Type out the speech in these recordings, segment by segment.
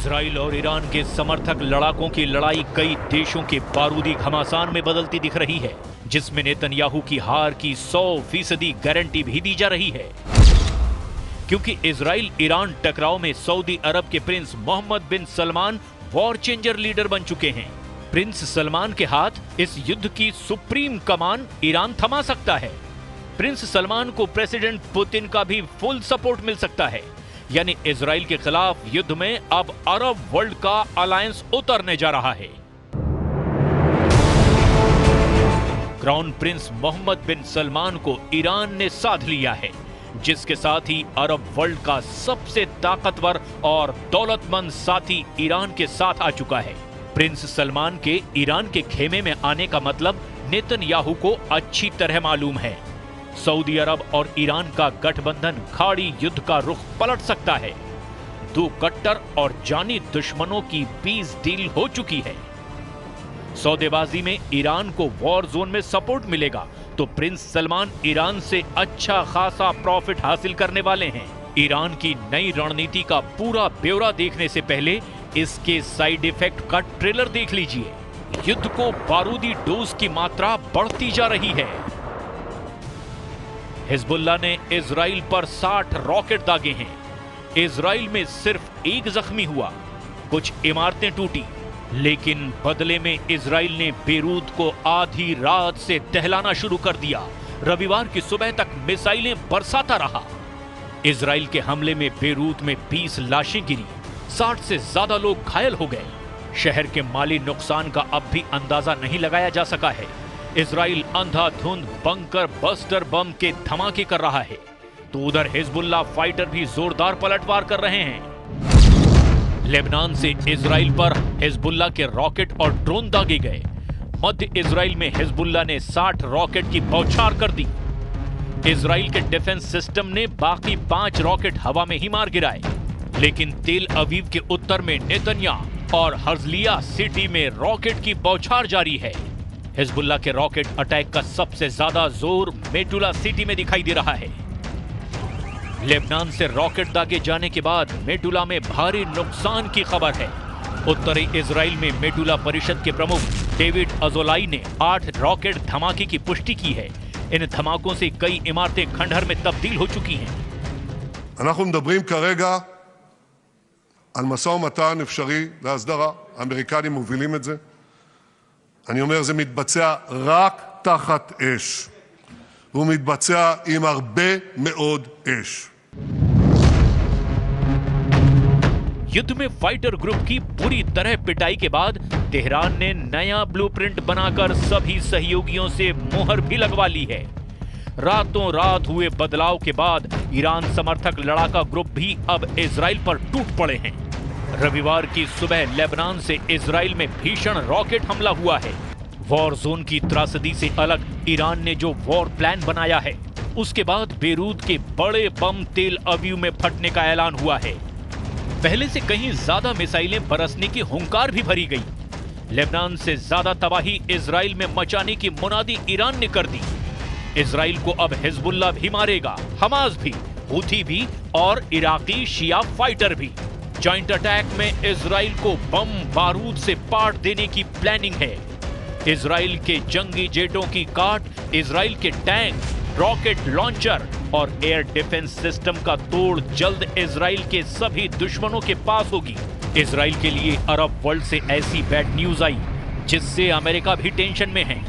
Israel और Iran के समर्थक लड़ाकों की लड़ाई कई देशों के बारूदी घमासान में बदलती दिख रही है, जिसमें नेतन्याहू की हार की 100% गारंटी भी दी जा रही है। क्योंकि इजराइल ईरान टकराव में सऊदी अरब के प्रिंस मोहम्मद बिन सलमान वॉर चेंजर लीडर बन चुके हैं। प्रिंस सलमान के हाथ इस युद्ध की सुप्रीम कमान ईरान थमा सकता है। प्रिंस सलमान को प्रेसिडेंट पुतिन का भी फुल सपोर्ट मिल सकता है। यानी इजराइल के खिलाफ युद्ध में अब अरब वर्ल्ड का अलायंस उतरने जा रहा है। क्राउन प्रिंस मोहम्मद बिन सलमान को ईरान ने साध लिया है, जिसके साथ ही अरब वर्ल्ड का सबसे ताकतवर और दौलतमंद साथी ईरान के साथ आ चुका है। प्रिंस सलमान के ईरान के खेमे में आने का मतलब नेतन्याहू को अच्छी तरह मालूम है। सऊदी अरब और ईरान का गठबंधन खाड़ी युद्ध का रुख पलट सकता है। दो कट्टर और जानी दुश्मनों की पीस डील हो चुकी है। सौदेबाजी में ईरान को वॉर जोन में सपोर्ट मिलेगा तो प्रिंस सलमान ईरान से अच्छा खासा प्रॉफिट हासिल करने वाले हैं। ईरान की नई रणनीति का पूरा ब्यौरा देखने से पहले इसके साइड इफेक्ट का ट्रेलर देख लीजिए। युद्ध को बारूदी डोज की मात्रा बढ़ती जा रही है। हिजबुल्लाह ने इजराइल पर 60 रॉकेट दागे हैं। इजराइल में सिर्फ एक जख्मी हुआ, कुछ इमारतें टूटी, लेकिन बदले में इजराइल ने बेरूत को आधी रात से दहलाना शुरू कर दिया। रविवार की सुबह तक मिसाइलें बरसाता रहा। इजराइल के हमले में बेरूत में 20 लाशें गिरी, 60 से ज्यादा लोग घायल हो गए। शहर के माली नुकसान का अब भी अंदाजा नहीं लगाया जा सका है। इजराइल अंधाधुंध बंकर बस्टर बम के धमाके कर रहा है, तो उधर हिजबुल्लाह फाइटर भी जोरदार पलटवार कर रहे हैं। लेबनान से इजराइल पर हिजबुल्लाह के रॉकेट और ड्रोन दागे गए। मध्य इजराइल में हिजबुल्लाह ने 60 रॉकेट की बौछार कर दी। इजराइल के डिफेंस सिस्टम ने बाकी 5 रॉकेट हवा में ही मार गिराए, लेकिन तेल अवीव के उत्तर में नेतन्याह और हर्जलिया सिटी में रॉकेट की बौछार जारी है। हिजबुल्लाह के रॉकेट अटैक का सबसे ज्यादा जोर मेटुला सिटी में दिखाई दे रहा है। लेबनान से रॉकेट दागे जाने के बाद मेटुला में भारी नुकसान की खबर है। उत्तरी इजराइल में मेटुला परिषद के प्रमुख डेविड अजोलाई ने 8 रॉकेट धमाके की पुष्टि की है। इन धमाकों से कई इमारतें खंडहर में तब्दील हो चुकी हैं। אנחנו מדברים כרגע על משא ומתן אפשרי להסדרה. האמריקנים מובילים את זה. אני אומר, זה מתבצע רק תחת אש. והוא מתבצע עם הרבה מאוד אש. युद्ध में फाइटर ग्रुप की बुरी तरह पिटाई के बाद तेहरान ने नया ब्लूप्रिंट बनाकर सभी सहयोगियों से मोहर भी लगवा ली है। रातों रात हुए बदलाव के बाद ईरान समर्थक लड़ाका ग्रुप भी अब इजराइल पर टूट पड़े हैं। रविवार की सुबह लेबनान से इजराइल में भीषण रॉकेट हमला हुआ है। वॉर जोन की त्रासदी से अलग ईरान ने जो वॉर प्लान बनाया है, उसके बाद बेरूत के बड़े बम तेल अवीव में फटने का ऐलान हुआ है। पहले से कहीं ज्यादा मिसाइलें बरसने की हुंकार भी भरी गई। लेबनान से ज्यादा तबाही इजराइल में मचाने की मुनादी ईरान ने कर दी। इजराइल को अब हिजबुल्लाह भी मारेगा, हमास भी, हूथी भी और इराकी शिया फाइटर भी। जॉइंट अटैक में इजराइल को बम बारूद से पाट देने की प्लानिंग है। इजराइल के जंगी जेटों की काट, इजराइल के टैंक, रॉकेट लॉन्चर और एयर डिफेंस सिस्टम का तोड़ जल्द इजराइल के सभी दुश्मनों के पास होगी। इजराइल के लिए अरब वर्ल्ड से ऐसी बैड न्यूज आई जिससे अमेरिका भी टेंशन में है।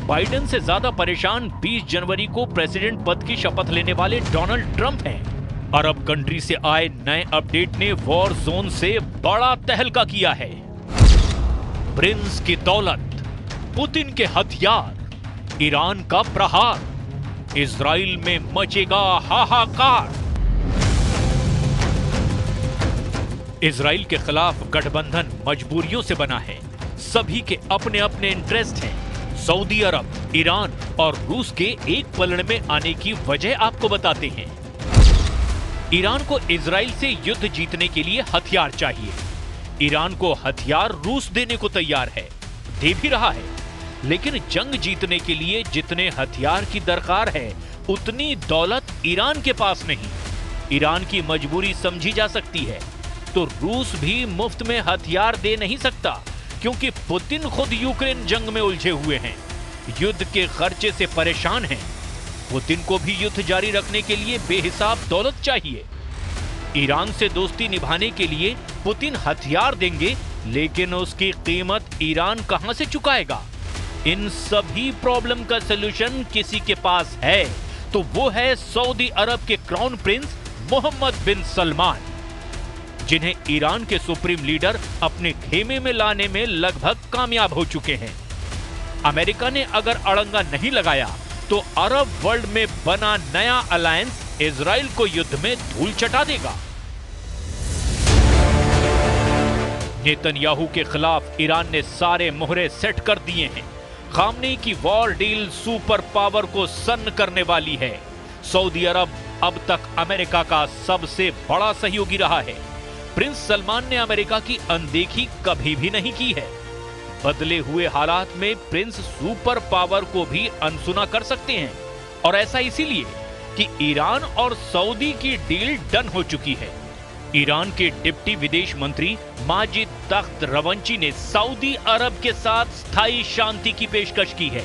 बाइडेन से ज्यादा परेशान 20 जनवरी को प्रेसिडेंट पद की शपथ लेने वाले डोनाल्ड ट्रंप हैं। अरब कंट्री से आए नए अपडेट ने वॉर जोन से बड़ा तहलका किया है। प्रिंस की दौलत, पुतिन के हथियार, ईरान का प्रहार, इजराइल में मचेगा हाहाकार। इजराइल के खिलाफ गठबंधन मजबूरियों से बना है। सभी के अपने अपने इंटरेस्ट हैं। सऊदी अरब, ईरान और रूस के एक पलड़े में आने की वजह आपको बताते हैं। ईरान को इजराइल से युद्ध जीतने के लिए हथियार चाहिए। ईरान को हथियार रूस देने को तैयार है, दे भी रहा है। लेकिन जंग जीतने के लिए जितने हथियार की दरकार है, उतनी दौलत ईरान के पास नहीं। ईरान की मजबूरी समझी जा सकती है। तो रूस भी मुफ्त में हथियार दे नहीं सकता, क्योंकि पुतिन खुद यूक्रेन जंग में उलझे हुए हैं, युद्ध के खर्चे से परेशान हैं। पुतिन को भी युद्ध जारी रखने के लिए बेहिसाब दौलत चाहिए। ईरान से दोस्ती निभाने के लिए पुतिन हथियार देंगे, लेकिन उसकी कीमत ईरान कहां से चुकाएगा? इन सभी प्रॉब्लम का सलूशन किसी के पास है, तो वो है सऊदी अरब के क्राउन प्रिंस मोहम्मद बिन सलमान, जिन्हें ईरान के सुप्रीम लीडर अपने खेमे में लाने में लगभग कामयाब हो चुके हैं। अमेरिका ने अगर अड़ंगा नहीं लगाया तो अरब वर्ल्ड में बना नया अलायंस इजराइल को युद्ध में धूल चटा देगा। नेतन्याहू के खिलाफ ईरान ने सारे मोहरे सेट कर दिए हैं। खामनेई की वॉर डील सुपर पावर को सन्न करने वाली है। सऊदी अरब अब तक अमेरिका का सबसे बड़ा सहयोगी रहा है। प्रिंस सलमान ने अमेरिका की अनदेखी कभी भी नहीं की है। बदले हुए हालात में प्रिंस सुपर पावर को भी अनसुना कर सकते हैं, और ऐसा इसीलिए कि ईरान और सऊदी की डील डन हो चुकी है। ईरान के डिप्टी विदेश मंत्री माजिद तख्त रवंची ने सऊदी अरब के साथ स्थायी शांति की पेशकश की है।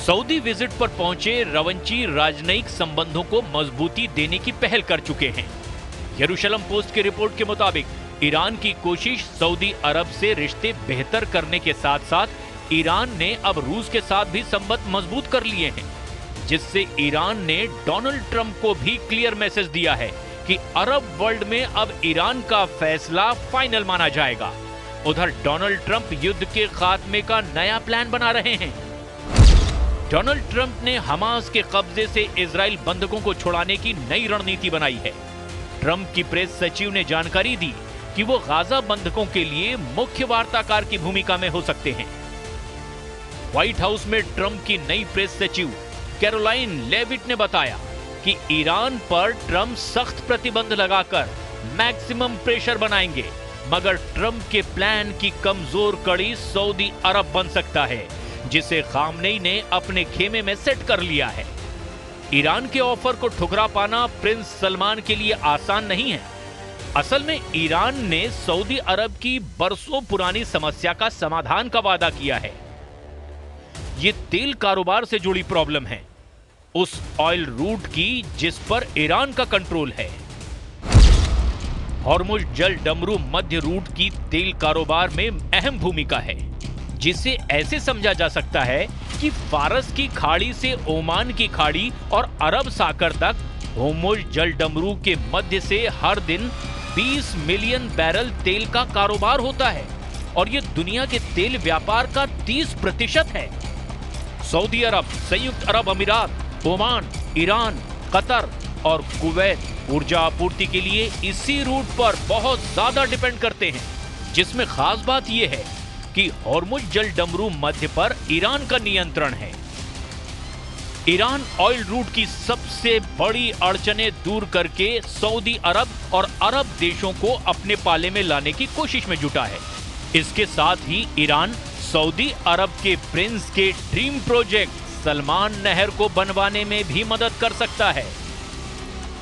सऊदी विजिट पर पहुंचे रवंची राजनयिक संबंधों को मजबूती देने की पहल कर चुके हैं। यरूशलम पोस्ट की रिपोर्ट के मुताबिक ईरान की कोशिश सऊदी अरब से रिश्ते बेहतर करने के साथ साथ ईरान ने अब रूस के साथ भी संबंध मजबूत कर लिए हैं, जिससे ईरान ने डोनाल्ड ट्रंप को भी क्लियर मैसेज दिया है कि अरब वर्ल्ड में अब ईरान का फैसला फाइनल माना जाएगा। उधर डोनाल्ड ट्रंप युद्ध के खात्मे का नया प्लान बना रहे हैं। डोनाल्ड ट्रंप ने हमास के कब्जे से इजराइल बंधकों को छुड़ाने की नई रणनीति बनाई है। ट्रंप की प्रेस सचिव ने जानकारी दी कि वो गाजा बंधकों के लिए मुख्य वार्ताकार की भूमिका में हो सकते हैं। व्हाइट हाउस में ट्रंप की नई प्रेस सचिव कैरोलाइन लेविट ने बताया कि ईरान पर ट्रंप सख्त प्रतिबंध लगाकर मैक्सिमम प्रेशर बनाएंगे, मगर ट्रंप के प्लान की कमजोर कड़ी सऊदी अरब बन सकता है, जिसे खामनेई ने अपने खेमे में सेट कर लिया है। ईरान के ऑफर को ठुकरा पाना प्रिंस सलमान के लिए आसान नहीं है। असल में ईरान ने सऊदी अरब की बरसों पुरानी समस्या का समाधान का वादा किया है। ये तेल कारोबार से जुड़ी प्रॉब्लम है, उस ऑयल रूट की जिस पर ईरान का कंट्रोल है। हॉर्मुज जल डमरू मध्य रूट की तेल कारोबार में अहम भूमिका है, जिसे ऐसे समझा जा सकता है कि फारस की खाड़ी से ओमान की खाड़ी और अरब सागर तक हॉर्मुज जल डमरू के मध्य से हर दिन 20 मिलियन बैरल तेल का कारोबार होता है, और यह दुनिया के तेल व्यापार का 30% है। सऊदी अरब, संयुक्त अरब अमीरात, ओमान, ईरान, कतर और कुवैत ऊर्जा आपूर्ति के लिए इसी रूट पर बहुत ज्यादा डिपेंड करते हैं, जिसमें खास बात यह है कि हॉर्मुज जल डमरू मध्य पर ईरान का नियंत्रण है। ईरान ऑयल रूट की सबसे बड़ी अड़चनें दूर करके सऊदी अरब और अरब देशों को अपने पाले में लाने की कोशिश में जुटा है। इसके साथ ही ईरान सऊदी अरब के प्रिंस के ड्रीम प्रोजेक्ट सलमान नहर को बनवाने में भी मदद कर सकता है।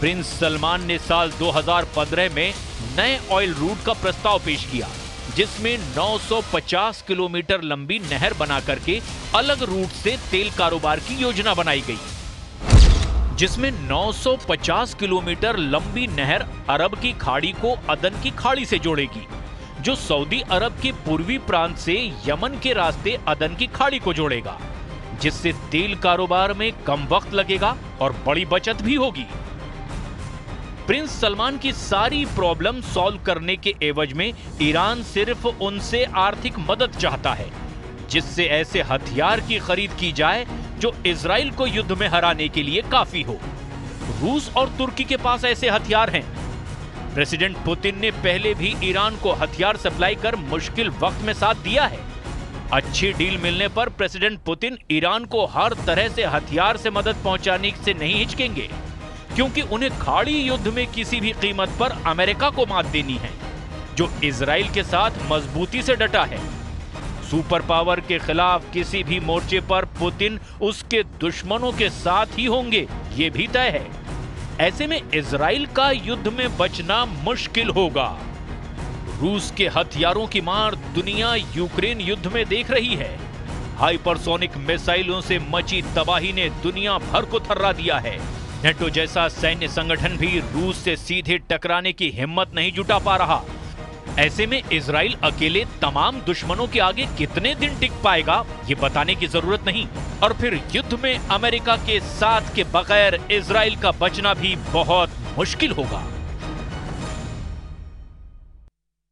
प्रिंस सलमान ने साल 2015 में नए ऑयल रूट का प्रस्ताव पेश किया, जिसमें 950 किलोमीटर लंबी नहर बना करके अलग रूट से तेल कारोबार की योजना बनाई गई, जिसमें 950 किलोमीटर लंबी नहर अरब की खाड़ी को अदन की खाड़ी से जोड़ेगी, जो सऊदी अरब के पूर्वी प्रांत से यमन के रास्ते अदन की खाड़ी को जोड़ेगा, जिससे तेल कारोबार में कम वक्त लगेगा और बड़ी बचत भी होगी। प्रिंस सलमान की सारी प्रॉब्लम सॉल्व करने के एवज में ईरान सिर्फ उनसे आर्थिक मदद चाहता है, जिससे ऐसे हथियार की खरीद की जाए जो इजराइल को युद्ध में हराने के लिए काफी हो। रूस और तुर्की के पास ऐसे हथियार हैं। प्रेसिडेंट पुतिन ने पहले भी ईरान को हथियार सप्लाई कर मुश्किल वक्त में साथ दिया है। अच्छी डील मिलने पर प्रेसिडेंट पुतिन ईरान को हर तरह से हथियार से मदद पहुंचाने से नहीं हिचकेंगे, क्योंकि उन्हें खाड़ी युद्ध में किसी भी कीमत पर अमेरिका को मात देनी है, जो इजराइल के साथ मजबूती से डटा है। सुपर पावर के खिलाफ किसी भी मोर्चे पर पुतिन उसके दुश्मनों के साथ ही होंगे, ये भी तय है। ऐसे में इजराइल का युद्ध में बचना मुश्किल होगा। रूस के हथियारों की मार दुनिया यूक्रेन युद्ध में देख रही है। हाइपरसोनिक मिसाइलों से मची तबाही ने दुनिया भर को थर्रा दिया है। नेटो जैसा सैन्य संगठन भी रूस से सीधे टकराने की हिम्मत नहीं जुटा पा रहा। ऐसे में इजराइल अकेले तमाम दुश्मनों के आगे कितने दिन टिक पाएगा, ये बताने की जरूरत नहीं। और फिर युद्ध में अमेरिका के साथ के बगैर इजराइल का बचना भी बहुत मुश्किल होगा।